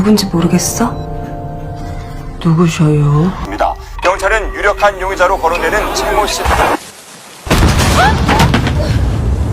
누군지 모르겠어? 누구셔요? 입니다. 경찰은 유력한 용의자로 거론되는 최모 씨.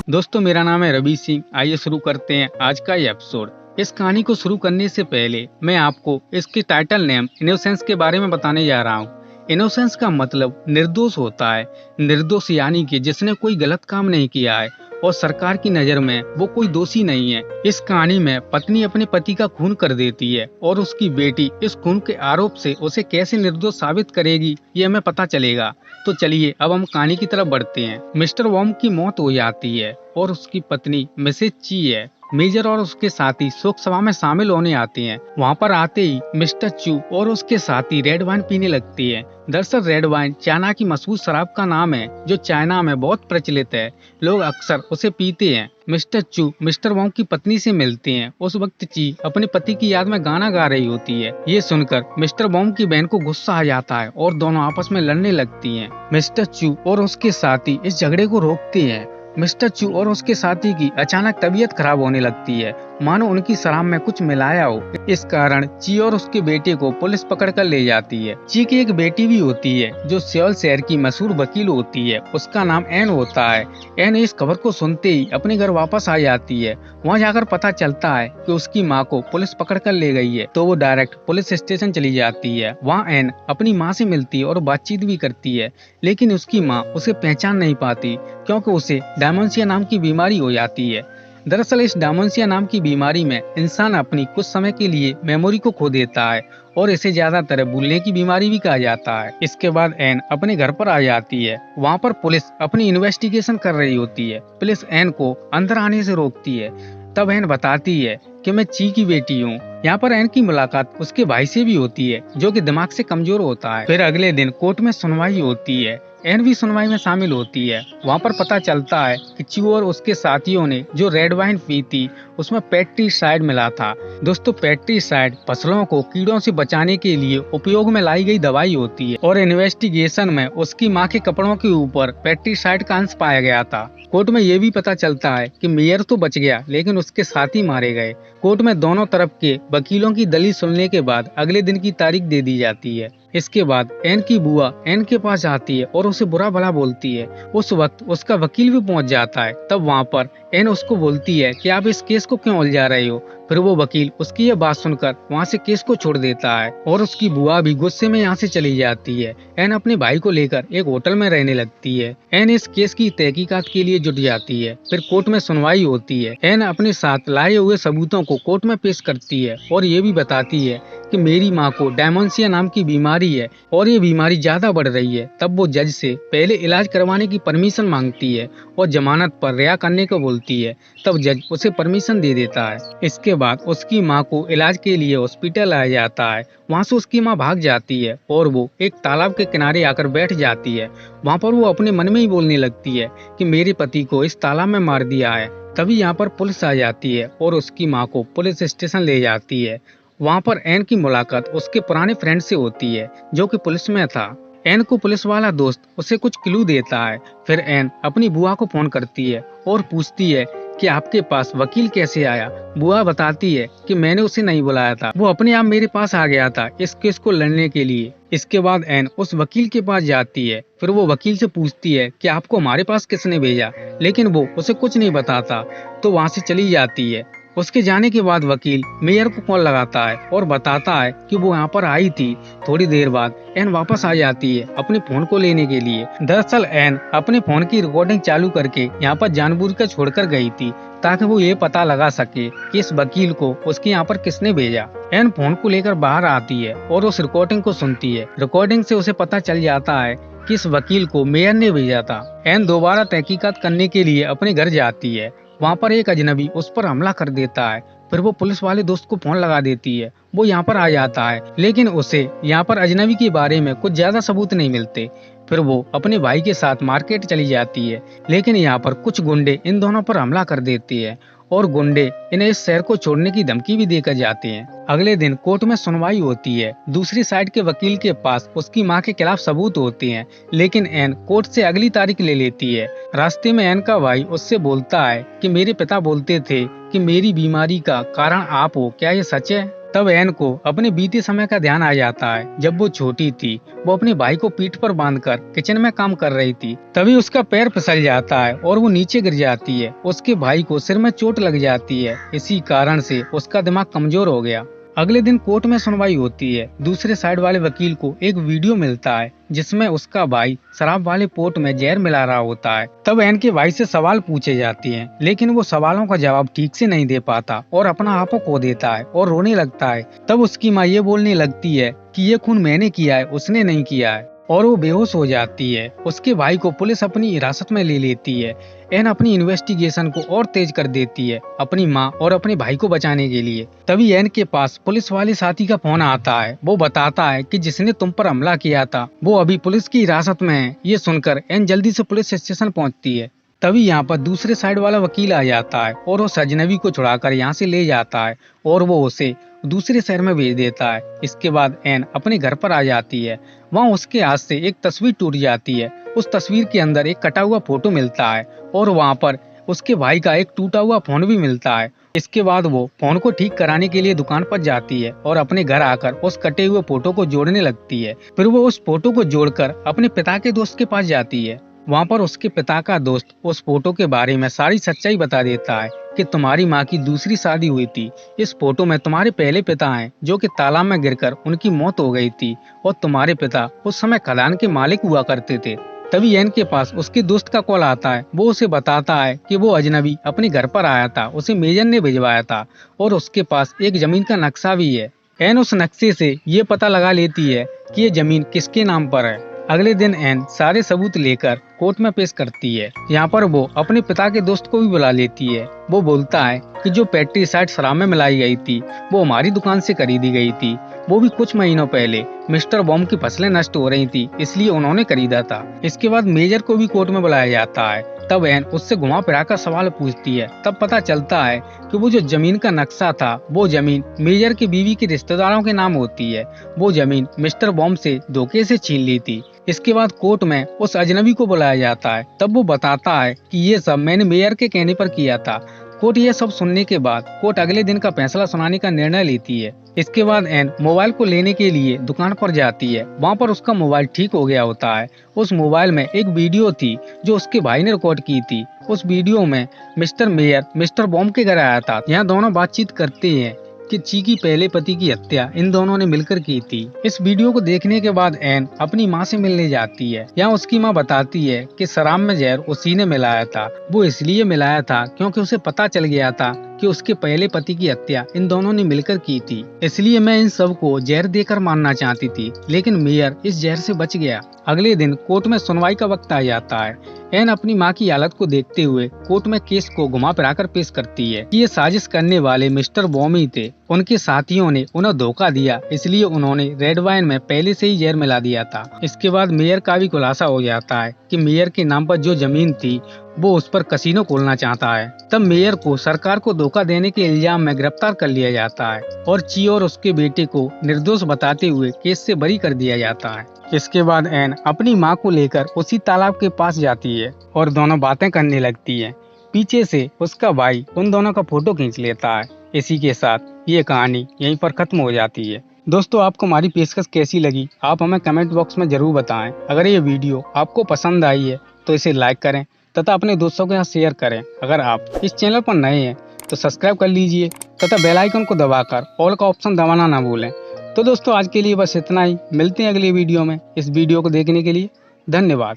दोस्तों मेरा नाम है रवि सिंह। आइए शुरू करते हैं आज का ये एपिसोड। इस कहानी को शुरू करने से पहले मैं आपको इसके टाइटल नेम इनोसेंस के बारे में बताने जा रहा हूँ। इनोसेंस का मतलब निर्दोष होता है। निर्दोष यानी कि जिसने कोई गलत काम नहीं किया है और सरकार की नजर में वो कोई दोषी नहीं है। इस कहानी में पत्नी अपने पति का खून कर देती है और उसकी बेटी इस खून के आरोप से उसे कैसे निर्दोष साबित करेगी ये हमें पता चलेगा। तो चलिए अब हम कहानी की तरफ बढ़ते हैं। मिस्टर वॉम की मौत हो जाती है और उसकी पत्नी मिसेज ची है। मेजर और उसके साथी शोक सभा में शामिल होने आते हैं। वहाँ पर आते ही मिस्टर चू और उसके साथी रेड वाइन पीने लगती है। दरअसल रेड वाइन चाइना की मशहूर शराब का नाम है जो चाइना में बहुत प्रचलित है। लोग अक्सर उसे पीते हैं। मिस्टर चू मिस्टर वॉन्ग की पत्नी से मिलते हैं। उस वक्त ची अपने पति की याद में गाना गा रही होती है। ये सुनकर मिस्टर वॉन्ग की बहन को गुस्सा आ जाता है और दोनों आपस में लड़ने लगती हैं। मिस्टर चू और उसके साथी इस झगड़े को रोकते हैं। मिस्टर चू और उसके साथी की अचानक तबीयत खराब होने लगती है, मानो उनकी शराब में कुछ मिलाया हो। इस कारण ची और उसके बेटे को पुलिस पकड़ कर ले जाती है। ची की एक बेटी भी होती है जो सियोल शहर की मशहूर वकील होती है। उसका नाम एन होता है। एन इस खबर को सुनते ही अपने घर वापस आ जाती है। वहाँ जाकर पता चलता है कि उसकी माँ को पुलिस पकड़ कर ले गई है, तो वो डायरेक्ट पुलिस स्टेशन चली जाती है। वहाँ एन अपनी माँ से मिलती है और बातचीत भी करती है, लेकिन उसकी माँ उसे पहचान नहीं पाती क्योंकि उसे डायमेंशिया नाम की बीमारी हो जाती है। दरअसल इस डायमेंशिया नाम की बीमारी में इंसान अपनी कुछ समय के लिए मेमोरी को खो देता है और इसे ज्यादातर भूलने की बीमारी भी कहा जाता है। इसके बाद एन अपने घर पर आ जाती है। वहाँ पर पुलिस अपनी इन्वेस्टिगेशन कर रही होती है। पुलिस एन को अंदर आने से रोकती है। तब एन बताती है कि मैं ची की बेटी हूँ। यहाँ पर एन की मुलाकात उसके भाई से भी होती है जो कि दिमाग से कमजोर होता है। फिर अगले दिन कोर्ट में सुनवाई होती है। एन भी सुनवाई में शामिल होती है। वहाँ पर पता चलता है कि चू और उसके साथियों ने जो रेड वाइन पी थी उसमें पेस्टिसाइड मिला था। दोस्तों पेस्टिसाइड फसलों को कीड़ों से बचाने के लिए उपयोग में लाई गई दवाई होती है और इन्वेस्टिगेशन में उसकी माँ के कपड़ों के ऊपर पेस्टिसाइड का अंश पाया गया था। कोर्ट में ये भी पता चलता है कि मेयर तो बच गया लेकिन उसके साथी मारे गए। कोर्ट में दोनों तरफ के वकीलों की दलील सुनने के बाद अगले दिन की तारीख दे दी जाती है। इसके बाद एन की बुआ एन के पास आती है और उसे बुरा भला बोलती है। उस वक्त उसका वकील भी पहुंच जाता है। तब वहाँ पर एन उसको बोलती है कि आप इस केस को क्यों उलझा रहे हो। फिर वो वकील उसकी ये बात सुनकर वहाँ से केस को छोड़ देता है और उसकी बुआ भी गुस्से में यहाँ से चली जाती है। एन अपने भाई को लेकर एक होटल में रहने लगती है। एन इस केस की तहकीकात के लिए जुट जाती है। फिर कोर्ट में सुनवाई होती है। एन अपने साथ लाए हुए सबूतों को कोर्ट में पेश करती है और ये भी बताती है कि मेरी माँ को डायमेंशिया नाम की बीमारी है और ये बीमारी ज्यादा बढ़ रही है। तब वो जज से पहले इलाज करवाने की परमिशन मांगती है और जमानत पर रिहा करने को बोलती है। तब जज उसे परमिशन दे देता है। इसके बाद उसकी माँ को इलाज के लिए हॉस्पिटल लाया जाता है। वहाँ से उसकी माँ भाग जाती है और वो एक तालाब के किनारे आकर बैठ जाती है। वहाँ पर वो अपने मन में ही बोलने लगती है कि मेरे पति को इस तालाब में मार दिया है। तभी यहाँ पर पुलिस आ जाती है और उसकी माँ को पुलिस स्टेशन ले जाती है। वहाँ पर एन की मुलाकात उसके पुराने फ्रेंड से होती है जो कि पुलिस में था। एन को पुलिस वाला दोस्त उसे कुछ क्लू देता है। फिर एन अपनी बुआ को फोन करती है और पूछती है कि आपके पास वकील कैसे आया। बुआ बताती है कि मैंने उसे नहीं बुलाया था, वो अपने आप मेरे पास आ गया था इस केस को लड़ने के लिए। इसके बाद एन उस वकील के पास जाती है। फिर वो वकील से पूछती है कि आपको हमारे पास किसने भेजा, लेकिन वो उसे कुछ नहीं बताता, तो वहाँ से चली जाती है। उसके जाने के बाद वकील मेयर को कॉल लगाता है और बताता है कि वो यहाँ पर आई थी। थोड़ी देर बाद एन वापस आ जाती है अपने फोन को लेने के लिए। दरअसल एन अपने फोन की रिकॉर्डिंग चालू करके यहाँ पर जानबूझकर छोड़कर गई थी ताकि वो ये पता लगा सके कि इस वकील को उसके यहाँ पर किसने भेजा। एन फोन को लेकर बाहर आती है और उस रिकॉर्डिंग को सुनती है। रिकॉर्डिंग से उसे पता चल जाता है कि इस वकील को मेयर ने भेजा था। एन दोबारा तहकीकात करने के लिए अपने घर जाती है। वहाँ पर एक अजनबी उस पर हमला कर देता है। फिर वो पुलिस वाले दोस्त को फोन लगा देती है। वो यहाँ पर आ जाता है लेकिन उसे यहाँ पर अजनबी के बारे में कुछ ज्यादा सबूत नहीं मिलते। फिर वो अपने भाई के साथ मार्केट चली जाती है, लेकिन यहाँ पर कुछ गुंडे इन दोनों पर हमला कर देते हैं और गुंडे इन्हें इस शहर को छोड़ने की धमकी भी देकर जाते हैं। अगले दिन कोर्ट में सुनवाई होती है। दूसरी साइड के वकील के पास उसकी मां के खिलाफ सबूत होते हैं, लेकिन एन कोर्ट से अगली तारीख ले लेती है। रास्ते में एन का भाई उससे बोलता है कि मेरे पिता बोलते थे कि मेरी बीमारी का कारण आप हो, क्या ये सच है? तब एन को अपने बीते समय का ध्यान आ जाता है। जब वो छोटी थी, वो अपने भाई को पीठ पर बांधकर किचन में काम कर रही थी। तभी उसका पैर फिसल जाता है और वो नीचे गिर जाती है। उसके भाई को सिर में चोट लग जाती है। इसी कारण से उसका दिमाग कमजोर हो गया। अगले दिन कोर्ट में सुनवाई होती है। दूसरे साइड वाले वकील को एक वीडियो मिलता है जिसमें उसका भाई शराब वाले पोट में जहर मिला रहा होता है। तब एन के भाई से सवाल पूछे जाते हैं, लेकिन वो सवालों का जवाब ठीक से नहीं दे पाता और अपना आपा खो देता है और रोने लगता है। तब उसकी माँ ये बोलने लगती है कि ये खून मैंने किया है, उसने नहीं किया है, और वो बेहोश हो जाती है। उसके भाई को पुलिस अपनी हिरासत में ले लेती है। एन अपनी इन्वेस्टिगेशन को और तेज कर देती है अपनी माँ और अपने भाई को बचाने के लिए। तभी एन के पास पुलिस वाले साथी का फोन आता है। वो बताता है कि जिसने तुम पर हमला किया था वो अभी पुलिस की हिरासत में है। ये सुनकर एन जल्दी से पुलिस स्टेशन पहुंचती है। तभी यहाँ पर दूसरे साइड वाला वकील आ जाता है और वो अजनबी को छुड़ाकर यहाँ से ले जाता है और वो उसे दूसरे शहर में भेज देता है। इसके बाद एन अपने घर पर आ जाती है। वहाँ उसके हाथ से एक तस्वीर टूट जाती है। उस तस्वीर के अंदर एक कटा हुआ फोटो मिलता है और वहाँ पर उसके भाई का एक टूटा हुआ फोन भी मिलता है। इसके बाद वो फोन को ठीक कराने के लिए दुकान पर जाती है और अपने घर आकर उस कटे हुए फोटो को जोड़ने लगती है। फिर वो उस फोटो को जोड़कर अपने पिता के दोस्त के पास जाती है। वहाँ पर उसके पिता का दोस्त उस फोटो के बारे में सारी सच्चाई बता देता है कि तुम्हारी माँ की दूसरी शादी हुई थी। इस फोटो में तुम्हारे पहले पिता हैं जो कि तालाब में गिरकर उनकी मौत हो गई थी और तुम्हारे पिता उस समय खदान के मालिक हुआ करते थे। तभी एन के पास उसके दोस्त का कॉल आता है। वो उसे बताता है कि वो अजनबी अपने घर पर आया था, उसे मेजर ने भिजवाया था और उसके पास एक जमीन का नक्शा भी है। एन उस नक्शे से ये पता लगा लेती है कि ये जमीन किसके नाम पर है। अगले दिन एन सारे सबूत लेकर कोर्ट में पेश करती है। यहाँ पर वो अपने पिता के दोस्त को भी बुला लेती है। वो बोलता है कि जो पेस्टिसाइड शराब में मिलाई गई थी वो हमारी दुकान से खरीदी गई थी। वो भी कुछ महीनों पहले मिस्टर बॉम की फसलें नष्ट हो रही थी, इसलिए उन्होंने खरीदा था। इसके बाद मेजर को भी कोर्ट में बुलाया जाता है। तब एन उससे घुमा फिरा कर सवाल पूछती है। तब पता चलता है कि वो जो जमीन का नक्शा था वो जमीन मेजर की बीवी के रिश्तेदारों के नाम होती है। वो जमीन मिस्टर बॉम से धोखे से छीन ली थी। इसके बाद कोर्ट में उस अजनबी को बुलाया जाता है। तब वो बताता है कि ये सब मैंने मेयर के कहने पर किया था। कोर्ट ये सब सुनने के बाद कोर्ट अगले दिन का फैसला सुनाने का निर्णय लेती है। इसके बाद एन मोबाइल को लेने के लिए दुकान पर जाती है। वहाँ पर उसका मोबाइल ठीक हो गया होता है। उस मोबाइल में एक वीडियो थी जो उसके भाई ने रिकॉर्ड की थी। उस वीडियो में मिस्टर मेयर मिस्टर बॉम के घर आया था। यहाँ दोनों बातचीत करते हैं कि ची की पहले पति की हत्या इन दोनों ने मिलकर की थी। इस वीडियो को देखने के बाद एन अपनी माँ से मिलने जाती है। यहाँ उसकी माँ बताती है कि शराब में जहर उसी ने मिलाया था। वो इसलिए मिलाया था क्योंकि उसे पता चल गया था कि उसके पहले पति की हत्या इन दोनों ने मिलकर की थी, इसलिए मैं इन सब को जहर देकर मारना चाहती थी, लेकिन मेयर इस जहर से बच गया। अगले दिन कोर्ट में सुनवाई का वक्त आ जाता है। एन अपनी माँ की हालत को देखते हुए कोर्ट में केस को घुमा फिराकर पेश करती है कि ये साजिश करने वाले मिस्टर बॉम ही थे। उनके साथियों ने उन्हें धोखा दिया, इसलिए उन्होंने रेड वाइन में पहले से ही जहर मिला दिया था। इसके बाद मेयर का भी खुलासा हो जाता है कि मेयर के नाम पर जो जमीन थी वो उस पर कसीनो खोलना चाहता है। तब मेयर को सरकार को धोखा देने के इल्जाम में गिरफ्तार कर लिया जाता है और ची और उसके बेटे को निर्दोष बताते हुए केस से बरी कर दिया जाता है। इसके बाद एन अपनी माँ को लेकर उसी तालाब के पास जाती है और दोनों बातें करने लगती है। पीछे से उसका भाई उन दोनों का फोटो खींच लेता है। इसी के साथ ये कहानी यहीं पर खत्म हो जाती है। दोस्तों, आपको हमारी पेशकश कैसी लगी आप हमें कमेंट बॉक्स में जरूर बताएं। अगर ये वीडियो आपको पसंद आई है तो इसे लाइक करें तथा अपने दोस्तों के साथ शेयर करें। अगर आप इस चैनल पर नए हैं तो सब्सक्राइब कर लीजिए तथा बेल आइकन को दबाकर ऑल का ऑप्शन दबाना ना भूलें। तो दोस्तों, आज के लिए बस इतना ही। मिलते हैं अगली वीडियो में। इस वीडियो को देखने के लिए धन्यवाद।